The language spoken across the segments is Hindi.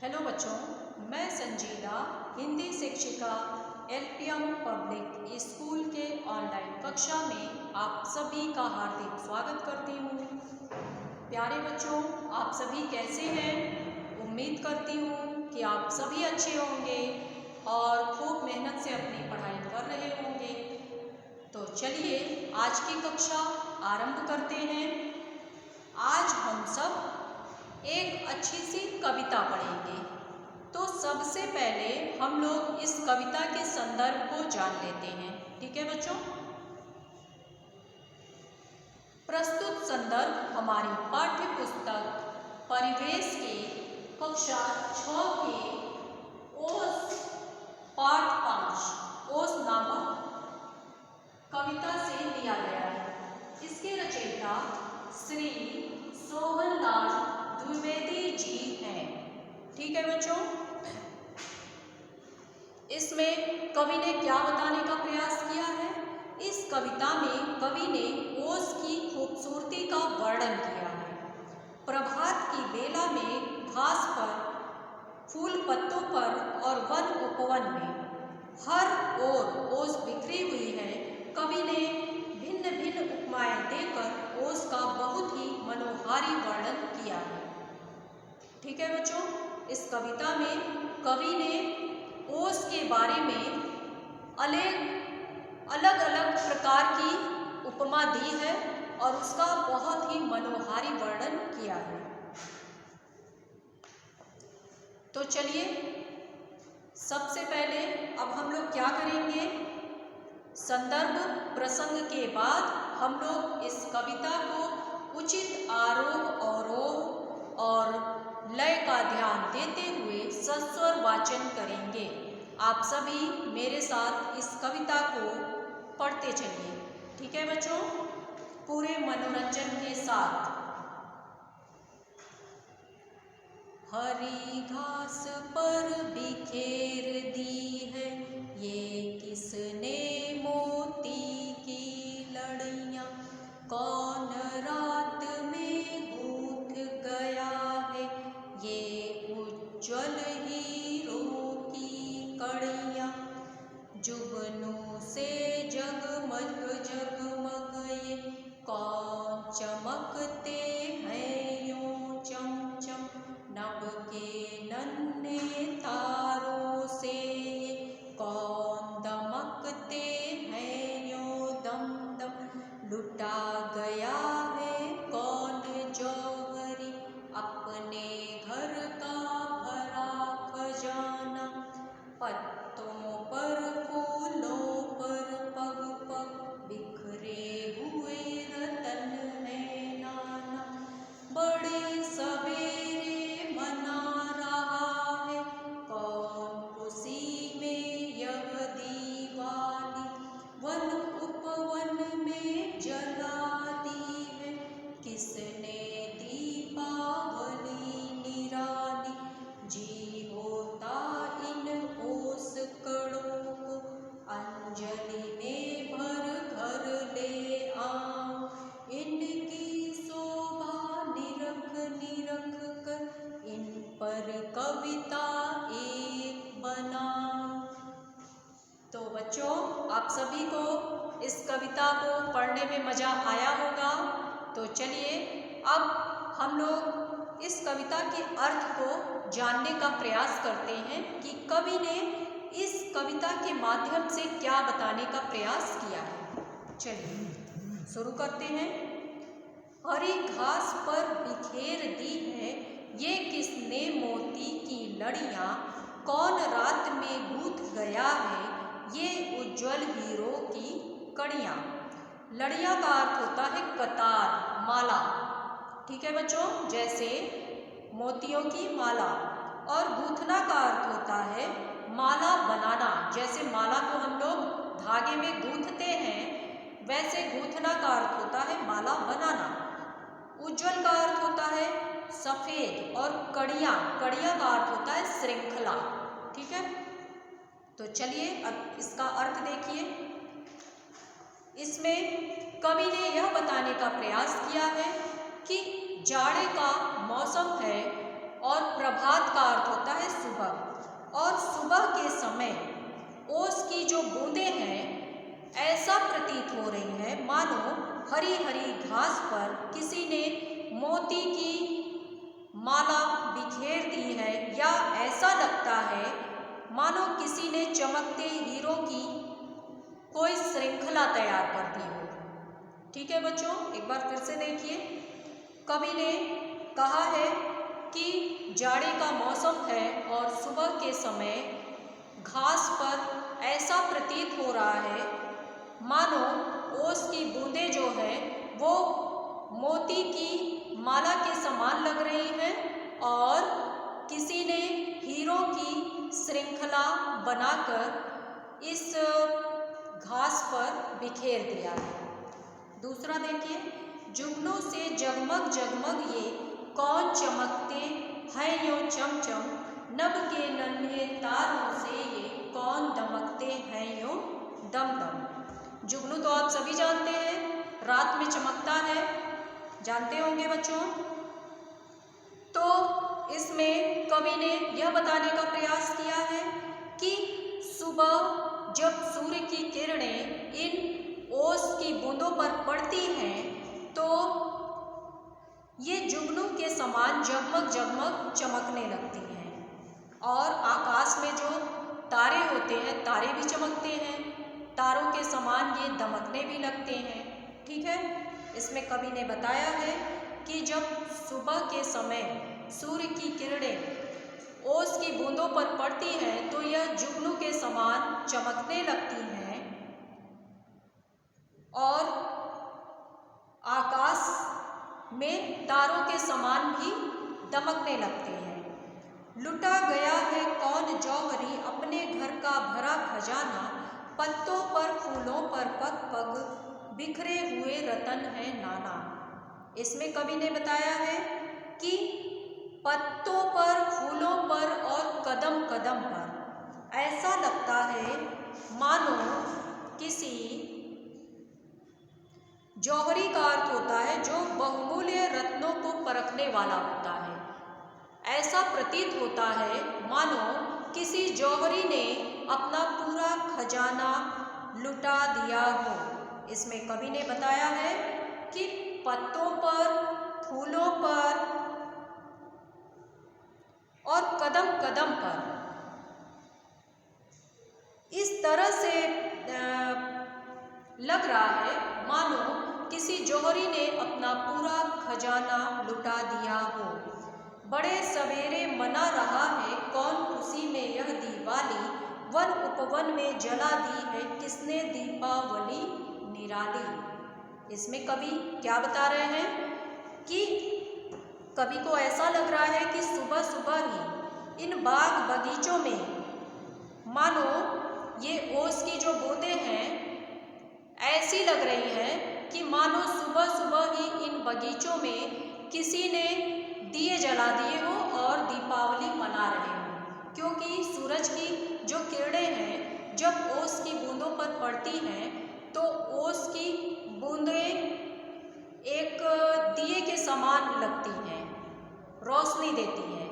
हेलो बच्चों, मैं संजीला हिंदी शिक्षिका एलपीएम पब्लिक स्कूल के ऑनलाइन कक्षा में आप सभी का हार्दिक स्वागत करती हूँ। प्यारे बच्चों, आप सभी कैसे हैं? उम्मीद करती हूँ कि आप सभी अच्छे होंगे और खूब मेहनत से अपनी पढ़ाई कर रहे होंगे। तो चलिए आज की कक्षा आरंभ करते हैं। आज हम सब एक अच्छी सी कविता पढ़ेंगे। तो सबसे पहले हम लोग इस कविता के संदर्भ को जान लेते हैं। ठीक है बच्चों? प्रस्तुत संदर्भ हमारी पाठ्य पुस्तक परिवेश के कक्षा 6 के ओस पाठ 5 ओस नामक कविता से लिया गया है। इसके रचयिता श्री सोहनलाल द्विवेदी जी हैं। ठीक है बच्चों, इसमें कवि ने क्या बताने का प्रयास किया है? इस कविता में कवि ने ओस की खूबसूरती का वर्णन किया है। प्रभात की बेला में घास पर, फूल पत्तों पर और वन उपवन में हर ओर ओस बिखरी हुई है। कवि ने भिन्न भिन्न उपमाएं देकर ओस का बहुत ही मनोहारी वर्णन किया है। ठीक है बच्चों, इस कविता में कवि ने ओस के बारे में अलग अलग प्रकार की उपमा दी है और उसका बहुत ही मनोहारी वर्णन किया है। तो चलिए सबसे पहले अब हम लोग क्या करेंगे? संदर्भ प्रसंग के बाद हम लोग इस कविता को उचित आरोह अवरोह और लय का ध्यान देते हुए सस्वर वाचन करेंगे। आप सभी मेरे साथ इस कविता को पढ़ते चलिए। ठीक है बच्चों, पूरे मनोरंजन के साथ। हरी घास पर बिखेर दी है ये किसने मोती की लड़ियाँ, कौन रात में गूंथ गया है ये उज्ज्वल हीरों की कड़ियाँ, जुगनू से जगमग जगमग ये कौन चमकते हैं यूं चमचम, नभ के नन्हे तारों से ये कौन दमकते हैं यूं दम दम, लुटा गया है कौन जौहरी अपने घर का भरा खजाना, पत्तों पर फूलों पर पग पग बिखरे हुए रतन है नाना, बड़े सवेरे मना रहा है कौन खुशी में यह दीवाली, वन उपवन में जला दी है किसने दीपावली निराली, जी होता इन ओस कड़ों को अंजलि में भर घर ले आऊं, इनकी शोभा निरख निरख कर इन पर कविता एक बनाऊं। तो बच्चों, आप सभी को इस कविता को पढ़ने में मज़ा आया होगा। तो चलिए अब हम लोग इस कविता के अर्थ को जानने का प्रयास करते हैं कि कवि ने इस कविता के माध्यम से क्या बताने का प्रयास किया है। चलिए शुरू करते हैं। हरी घास पर बिखेर दी है ये किसने मोती की लड़ियाँ, कौन रात में गूंथ गया है ये उज्ज्वल हीरो की कड़ियाँ। लड़ियाँ का अर्थ होता है कतार, माला। ठीक है बच्चों, जैसे मोतियों की माला। और गूंथना का अर्थ होता है माला बनाना। जैसे माला को हम लोग धागे में गूंथते हैं, वैसे गूंथना का अर्थ होता है माला बनाना। उज्ज्वल का अर्थ होता है सफ़ेद और कड़ियाँ, कड़ियाँ का अर्थ होता है श्रृंखला। ठीक है, तो चलिए अब इसका अर्थ देखिए। इसमें कवि ने यह बताने का प्रयास किया है कि जाड़े का मौसम है और प्रभात का अर्थ होता है सुबह के समय ओस की जो बूंदें हैं ऐसा प्रतीत हो रही है मानो हरी हरी घास पर किसी ने मोती की माला बिखेर दी है, या ऐसा लगता है मानो किसी ने चमकते हीरों की कोई श्रृंखला तैयार कर दी हो। ठीक है बच्चों, एक बार फिर से देखिए। कवि ने कहा है कि जाड़े का मौसम है और सुबह के समय घास पर ऐसा प्रतीत हो रहा है मानो ओस की बूंदें जो है वो मोती की माला के समान लग रही हैं और किसी ने हीरों की श्रृंखला बनाकर इस घास पर बिखेर दिया है। दूसरा देखिए, जुगनू से जगमग जगमग ये कौन चमकते हैं यूं चमचम, नभ के नन्हे तारों से ये कौन दमकते हैं यूं दम दम। जुगनू तो आप सभी जानते हैं, रात में चमकता है, जानते होंगे बच्चों। तो इसमें कवि ने यह बताने का प्रयास किया है कि सुबह जब सूर्य की किरणें इन ओस की बूंदों पर पड़ती हैं तो ये जुगनू के समान जगमग जगमग चमकने लगती हैं, और आकाश में जो तारे होते हैं तारे भी चमकते हैं, तारों के समान ये दमकने भी लगते हैं। ठीक है, इसमें कवि ने बताया है कि जब सुबह के समय सूर्य की किरणें ओस की बूंदों पर पड़ती हैं तो यह जुगनू के समान चमकने लगती हैं और आकाश में तारों के समान भी दमकने लगते हैं। लुटा गया है कौन जौहरी अपने घर का भरा खजाना, पत्तों पर फूलों पर पग पग बिखरे हुए रतन है नाना। इसमें कवि ने बताया है कि पत्तों पर, फूलों पर और कदम कदम पर ऐसा लगता है मानो किसी, जौहरी का अर्थ होता है जो बहुमूल्य रत्नों को परखने वाला होता है, ऐसा प्रतीत होता है मानो किसी जौहरी ने अपना पूरा खजाना लुटा दिया हो। इसमें कवि ने बताया है कि पत्तों पर, फूलों पर और कदम कदम पर इस तरह से लग रहा है मानो किसी जौहरी ने अपना पूरा खजाना लुटा दिया हो। बड़े सवेरे मना रहा है कौन खुशी में यह दिवाली, वन उपवन में जला दी है किसने दीपावली निराली। इसमें कवि क्या बता रहे हैं कि कवि को ऐसा लग रहा है कि सुबह सुबह ही इन बाग बगीचों में मानो ये ओस की जो बूंदें हैं ऐसी लग रही हैं कि मानो सुबह सुबह ही इन बगीचों में किसी ने दिए जला दिए हो और दीपावली मना रहे हो, क्योंकि सूरज की जो किरणें हैं जब ओस की बूंदों पर पड़ती हैं तो ओस की बूंदें एक दिए के समान लगती हैं, रोशनी देती हैं।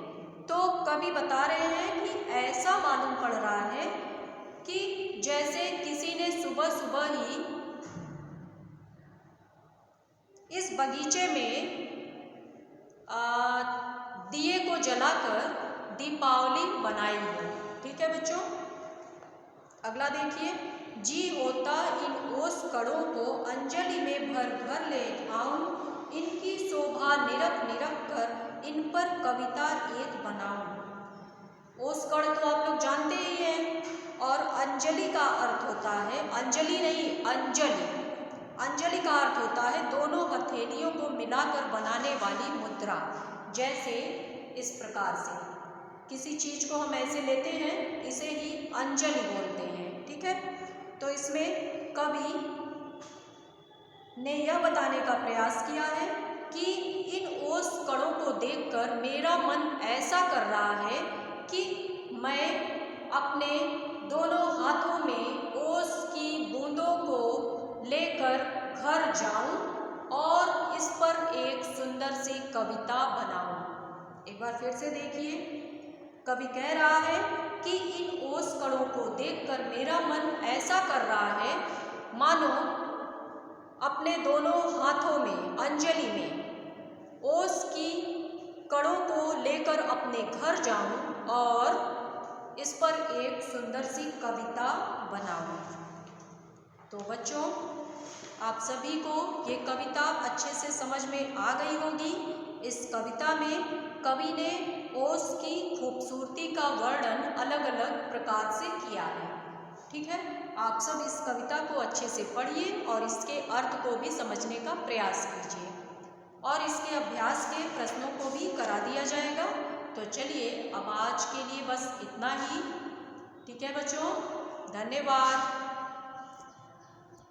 तो कवि बता रहे हैं कि ऐसा मालूम पड़ रहा है कि जैसे किसी ने सुबह सुबह ही इस बगीचे में दिए को जलाकर दीपावली बनाई है। ठीक है बच्चों, अगला देखिए। जी होता इन ओस कड़ों को अंजलि में भर भर ले आऊं, इनकी शोभा निरख निरख कर इन पर कविता एक बनाऊं। ओस कड़ तो आप लोग जानते ही हैं, और अंजलि का अर्थ होता है, अंजलि नहीं अंजलि, अंजलि का अर्थ होता है दोनों हथेलियों को मिलाकर बनाने वाली मुद्रा। जैसे इस प्रकार से किसी चीज को हम ऐसे लेते हैं, इसे ही अंजलि बोलते हैं। ठीक है, तो इसमें कवि ने यह बताने का प्रयास किया है कि इन ओस कड़ों को देखकर मेरा मन ऐसा कर रहा है कि मैं अपने दोनों हाथों में ओस की बूंदों को लेकर घर जाऊं और इस पर एक सुंदर सी कविता बनाऊं। एक बार फिर से देखिए, कवि कह रहा है कि इन ओस कणों को देखकर मेरा मन ऐसा कर रहा है मानो अपने दोनों हाथों में अंजलि में ओस की कणों को लेकर अपने घर जाऊं और इस पर एक सुंदर सी कविता बनाऊं। तो बच्चों, आप सभी को ये कविता अच्छे से समझ में आ गई होगी। इस कविता में कवि ने ओस की खूबसूरती का वर्णन अलग अलग प्रकार से किया है। ठीक है, आप सब इस कविता को अच्छे से पढ़िए और इसके अर्थ को भी समझने का प्रयास कीजिए और इसके अभ्यास के प्रश्नों को भी करा दिया जाएगा। तो चलिए, अब आज के लिए बस इतना ही। ठीक है बच्चों, धन्यवाद।